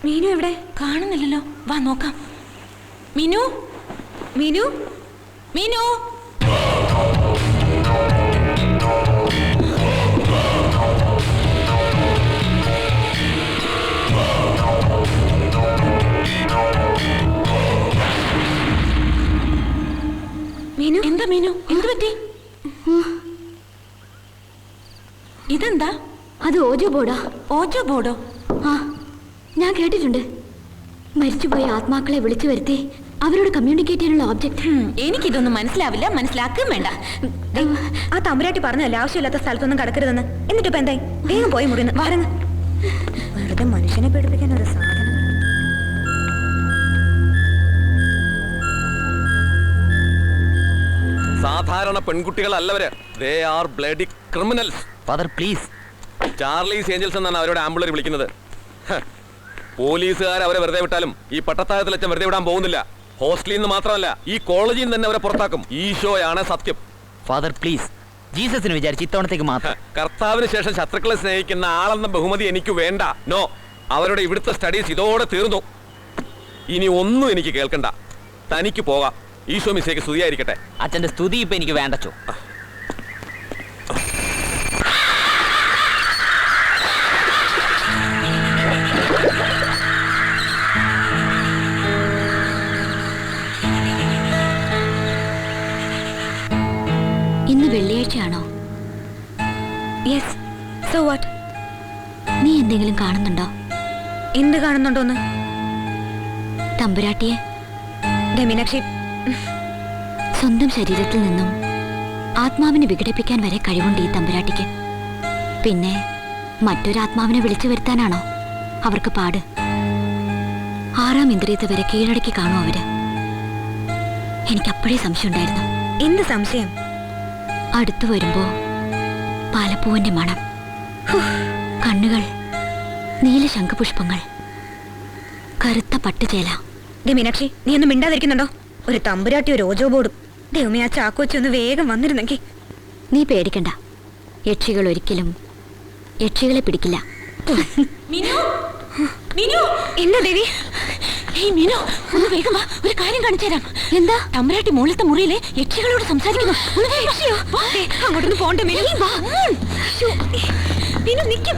മീനു എവിടെ? കാണുന്നില്ലല്ലോ. വാ നോക്കാം. മീനു, മീനു, മീനു. മീനു, എന്താ മീനു? എന്ത് പറ്റി? ഇതെന്താ? അത് ഓജോ ബോർഡാ. ഓജോ ബോർഡോ? ആ, ഞാൻ കേട്ടിട്ടുണ്ട്. മരിച്ചുപോയ ആത്മാക്കളെ വിളിച്ചു വരുത്തി അവരോട് കമ്മ്യൂണിക്കേറ്റ് ചെയ്യാനുള്ള ഓബ്ജക്റ്റ്. എനിക്കിതൊന്നും മനസ്സിലാവില്ല, മനസ്സിലാക്കുകയും വേണ്ട. ആ തമ്പുരാട്ടി പറഞ്ഞല്ലേ ആവശ്യമില്ലാത്ത സ്ഥലത്തൊന്നും കടക്കരുതെന്ന്. എന്നിട്ടിപ്പോ എന്തായി? വേഗം പോയി മുറിന്ന് വാരങ്ങ്. വെറുതെ മനുഷ്യനെ പേടിപ്പിക്കാൻ ഒരു സാധനം. സാധാരണ പെൺകുട്ടികളല്ലവര്. They are bloody criminals. Father please. Charlie's Angels എന്നാണ് അവരുടെ ആംബുലൻസ് വിളിക്കുന്നത്. പോലീസുകാർ അവരെ വെറുതെ വിട്ടാലും ഈ പട്ടത്താഴത്തിൽ അച്ഛൻ വെറുതെ വിടാൻ പോകുന്നില്ല. ഹോസ്റ്റലിൽ നിന്ന് മാത്രമല്ല, ഈ കോളേജിൽ നിന്ന് തന്നെ അവരെ പുറത്താക്കും. ഈശോയാണ് സത്യം. ഫാദർ പ്ലീസ്, ജീസസിന് വിചാരിച്ച് ഇത്തവണത്തേക്ക് മാത്രം. കർത്താവിന് ശേഷം ശത്രുക്കളെ സ്നേഹിക്കുന്ന ആളെന്ന ബഹുമതി എനിക്ക് വേണ്ട. നോ, അവരുടെ ഇവിടുത്തെ സ്റ്റഡീസ് ഇതോടെ തീർന്നു. ഇനി ഒന്നും എനിക്ക് കേൾക്കണ്ട. തനിക്ക് പോകാം. ഈശോ മിശിഹായ്ക്ക് സ്തുതിയായിരിക്കട്ടെ. അച്ഛന്റെ സ്തുതി ഇപ്പൊ എനിക്ക് വേണ്ടച്ചോ. ഇന്ന് വെള്ളിയാഴ്ചയാണോ? യെസ്. So what? നീ എന്തെങ്കിലും കാണുന്നുണ്ടോ? എന്ത് കാണുന്നുണ്ടോന്ന്? തമ്പുരാട്ടിയെ. മീനാക്ഷി, സ്വന്തം ശരീരത്തിൽ നിന്നും ആത്മാവിനെ വിഘടിപ്പിക്കാൻ വരെ കഴിവുണ്ട് ഈ തമ്പുരാട്ടിക്ക്. പിന്നെ മറ്റൊരാത്മാവിനെ വിളിച്ചു വരുത്താനാണോ അവർക്ക് പാട്? 6-ാം ഇന്ദ്രിയത്തെ വരെ കീഴടക്കി കാണും അവര്. എനിക്കപ്പോഴേ സംശയം ഉണ്ടായിരുന്നു. എന്ത് സംശയം? അടുത്തു വരുമ്പോ പാലപ്പൂവിന്റെ മണം, കണ്ണുകൾ നീല ശംഖുപുഷ്പങ്ങൾ, കറുത്ത പട്ടുചേല. മീനാക്ഷി, നീ ഒന്നും മിണ്ടാതിരിക്കുന്നുണ്ടോ? ഒരു തമ്പുരാട്ടി, ഒരു ഓജോ ബോർഡും. ദൈവമേ, ആ ചാക്കോച്ചൊന്ന് വേഗം വന്നിരുന്നെങ്കിൽ. നീ പേടിക്കണ്ട, യക്ഷികൾ ഒരിക്കലും യക്ഷികളെ പിടിക്കില്ല. എന്താ ദേവി? മീനു, ഒന്ന് വേഗം വാ, ഒരു കാര്യം കാണിച്ചു തരാം. എന്താ? തമ്പുരാട്ടി മുകളിലത്തെ മുറിയിലെ യക്ഷികളോട് സംസാരിക്കുന്നു. അങ്ങോട്ടൊന്ന് പോണ്ടേ മീനു? മീനു നിൽക്കും.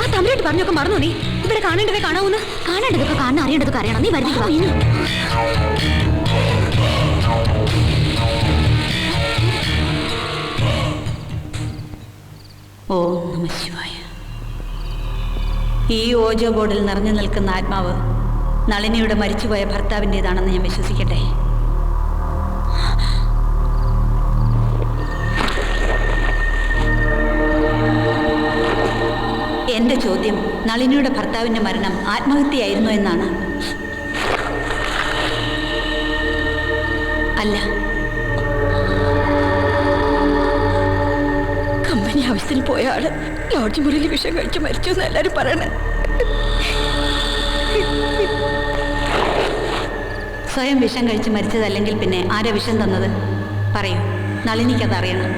ആ തമ്പുരാട്ടി പറഞ്ഞൊക്കെ മറന്നു. നീ ഇവിടെ കാണേണ്ടതേ കാണാവൂന്ന്. കാണേണ്ടതൊക്കെ കാണാൻ, അറിയേണ്ടതൊക്കെ അറിയണം. നീ വരുന്നില്ല. മീനു, ഓം നമഃ ശിവായ. ഈ ഓജോ ബോർഡിൽ നിറഞ്ഞു നിൽക്കുന്ന ആത്മാവ് നളിനിയുടെ മരിച്ചുപോയ ഭർത്താവിൻ്റെതാണെന്ന് ഞാൻ വിശ്വസിക്കട്ടെ. എന്റെ ചോദ്യം, നളിനിയുടെ ഭർത്താവിന്റെ മരണം ആത്മഹത്യയായിരുന്നു എന്നാണ്. അല്ല, കമ്പനി ആവശ്യത്തിന് പോയ ആള് ലോഡ്ജ് മുറിയിൽ വിഷം കഴിച്ച് മരിച്ചു എന്ന് എല്ലാരും പറയണേ. സ്വയം വിഷം കഴിച്ച് മരിച്ചതല്ലെങ്കിൽ പിന്നെ ആരാ വിഷം തന്നത്? പറയൂ, നളിനിക്കത് അറിയണം.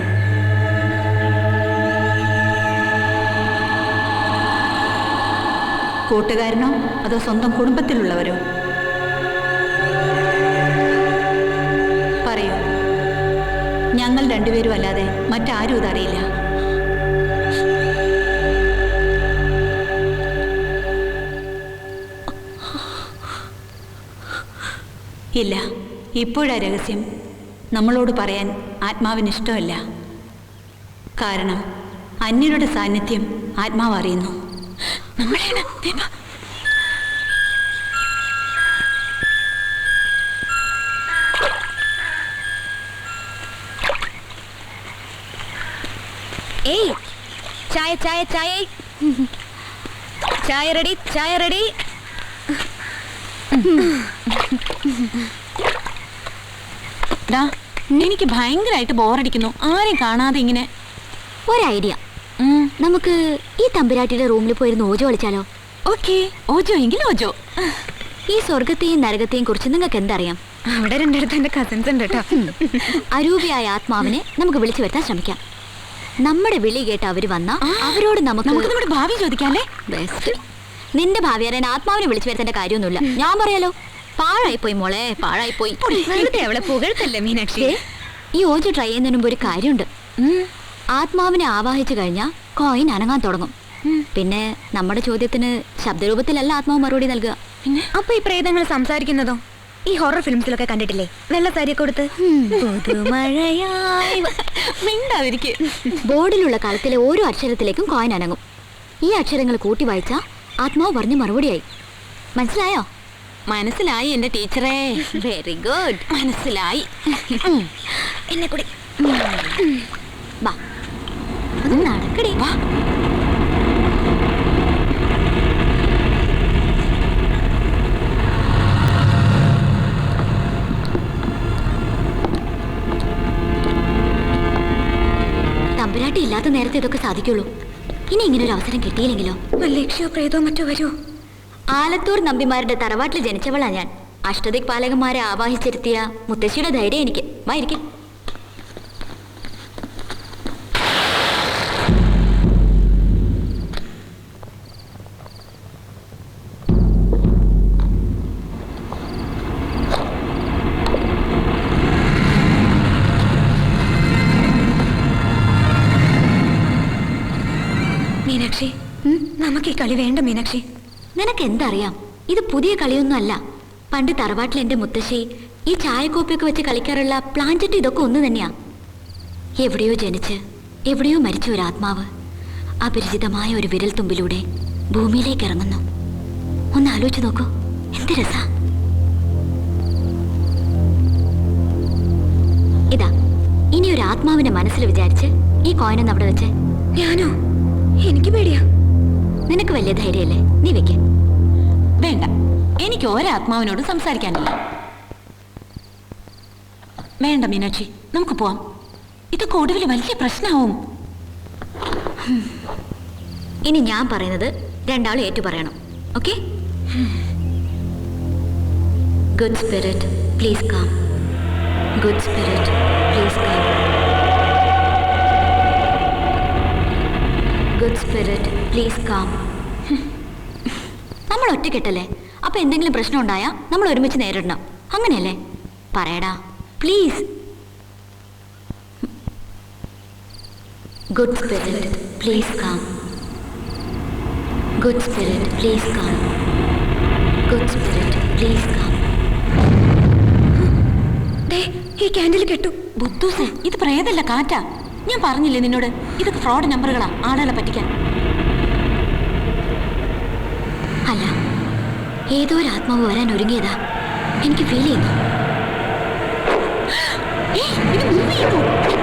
കൂട്ടുകാരനോ അതോ സ്വന്തം കുടുംബത്തിലുള്ളവരോ? പറയൂ. ഞങ്ങൾ രണ്ടുപേരും അല്ലാതെ മറ്റാരും ഇതറിയില്ല. ഇല്ല, ഇപ്പോഴാ രഹസ്യം നമ്മളോട് പറയാൻ ആത്മാവിന് ഇഷ്ടമല്ല. കാരണം അന്യരുടെ സാന്നിധ്യം ആത്മാവ് അറിയുന്നു. ഏയ്, ചായ ചായ ചായ ചായ റെഡി, ചായ റെഡി. എനിക്ക് ഭയങ്കരമായിട്ട് ബോറടിക്കുന്നു. ആരെയും കാണാതെ ഇങ്ങനെ. ഒരു ഐഡിയ. നമുക്ക് ഈ തമ്പുരാട്ടിയുടെ റൂമിൽ പോയിരുന്ന് ഓജോ കളിച്ചാലോ? ഓക്കെ, ഓജോ എങ്കിൽ ഓജോ. ഈ സ്വർഗത്തെയും നരകത്തെയും കുറിച്ച് നിങ്ങൾക്ക് എന്തറിയാം? അവിടെ രണ്ടിടത്ത് എന്റെ കസിൻസ് ഉണ്ട് കേട്ടോ. അരൂപിയായ ആത്മാവിനെ നമുക്ക് വിളിച്ചു വരുത്താൻ ശ്രമിക്കാം. നമ്മുടെ വിളി കേട്ട് അവര് വന്ന അവരോട് നമുക്ക് നമ്മുടെ ഭാവി ചോദിക്കാല്ലേ? ബെസ്റ്റ്. നിന്റെ ഭാവി അറിയാൻ ആത്മാവിനെ വിളിച്ചു വരുത്തേണ്ട കാര്യമൊന്നുമില്ല. ഞാൻ പറയാലോ, പാഴായിപ്പോയി മോളെ, പാഴായിപ്പോയി. അവളെ പുകഴ്ത്തല്ലേ മീനാക്ഷി? ഈ ഓജി ട്രൈ ചെയ്യുന്നതിന് മുമ്പ് ഒരു കാര്യമുണ്ട്. ആത്മാവിനെ ആവാഹിച്ചു കഴിഞ്ഞാൽ കോയിൻ അനങ്ങാൻ തുടങ്ങും. പിന്നെ നമ്മുടെ ചോദ്യത്തിന് ശബ്ദരൂപത്തിലല്ല ആത്മാവ് മറുപടി നൽകുക. അപ്പൊ ഈ പ്രേതങ്ങൾ സംസാരിക്കുന്നതോ? ഈ ഹൊറർ ഫിലിംസിലൊക്കെ കണ്ടിട്ടില്ലേ? വെള്ള സാരിയൊക്കെ കൊടുത്ത് ബോർഡിലുള്ള കളത്തിലെ ഓരോ അക്ഷരത്തിലേക്കും കോയിൻ അനങ്ങും. ഈ അക്ഷരങ്ങൾ കൂട്ടി വായിച്ചാ ആത്മാവ് പറഞ്ഞ് മറുപടിയായി. മനസ്സിലായോ? മനസ്സിലായി എന്റെ ടീച്ചറേ. വെരി ഗുഡ്, മനസ്സിലായി. എന്നെ കൂടി വാ, നടക്കടി. വാ. തമ്പുരാട്ടി ഇല്ലാത്ത നേരത്തെ ഇതൊക്കെ സാധിക്കുള്ളൂ. ഇനി ഇങ്ങനൊരു അവസരം കിട്ടിയില്ലെങ്കിലോ? ലക്ഷ്യോ പ്രേതോ മറ്റോ വരൂ. ആലത്തൂർ നമ്പിമാരുടെ തറവാട്ടിൽ ജനിച്ചവളാ ഞാൻ. അഷ്ടദിക് പാലകന്മാരെ ആവാഹിച്ചിരുത്തിയ മുത്തശ്ശിയുടെ ധൈര്യം എനിക്ക്. വായിരിക്കും. മീനാക്ഷി, നമുക്ക് ഈ കളി വേണ്ട മീനാക്ഷി. നിനക്ക് എന്തറിയാം? ഇത് പുതിയ കളിയൊന്നും അല്ല. പണ്ട് തറവാട്ടിൽ എന്റെ മുത്തശ്ശി ഈ ചായക്കോപ്പയൊക്കെ വെച്ച് കളിക്കാറുള്ള പ്ലാഞ്ചറ്റ് ഇതൊക്കെ ഒന്ന് തന്നെയാ. എവിടെയോ ജനിച്ച് എവിടെയോ മരിച്ച ഒരു ആത്മാവ് അപരിചിതമായ ഒരു വിരൽ തുമ്പിലൂടെ ഭൂമിയിലേക്ക് ഇറങ്ങുന്നു. ഒന്ന് ആലോചിച്ച് നോക്കൂ, എന്ത് രസാ. ഇതാ, ഇനി ഒരു ആത്മാവിനെ മനസ്സിൽ വിചാരിച്ച് ഈ കോയിനൊന്ന് അവിടെ വെച്ച്. ഞാനോ? എനിക്ക് പേടിയാ. നിനക്ക് വലിയ ധൈര്യല്ലേ? നീ വെക്ക്. വേണ്ട, എനിക്ക് ഒരാത്മാവിനോട് സംസാരിക്കാനില്ല. വേണ്ട മീനാക്ഷി, നമുക്ക് പോവാം. ഇതൊക്കെ ഒടുവിൽ വലിയ പ്രശ്നമാവും. ഇനി ഞാൻ പറയുന്നത് രണ്ടാളും ഏറ്റു പറയണം. Okay? Good spirit please come. Good spirit please come. Good spirit please come. നമ്മൾ ഒറ്റക്കെട്ടല്ലേ? അപ്പൊ എന്തെങ്കിലും പ്രശ്നം ഉണ്ടായാൽ നമ്മൾ ഒരുമിച്ച് നേരിടണം. അങ്ങനെയല്ലേ? പറയടാ please. Good spirit please come. Good spirit please come. Good spirit please come. ഈ ക്യാൻഡിൽ കെട്ടു. ബുദ്ധൂസേ, ഇത് പ്രേതല്ല, കാറ്റാ. ഞാൻ പറഞ്ഞില്ലേ നിന്നോട്, ഇതൊക്കെ ഫ്രോഡ് നമ്പറുകളാ, ആളുകളെ പറ്റിക്കാൻ. അല്ല, ഏതോ ഒരു ആത്മാവ് വരാൻ ഒരുങ്ങിയതാ എനിക്ക് ഫീൽ ചെയ്യുന്നു. ഇത്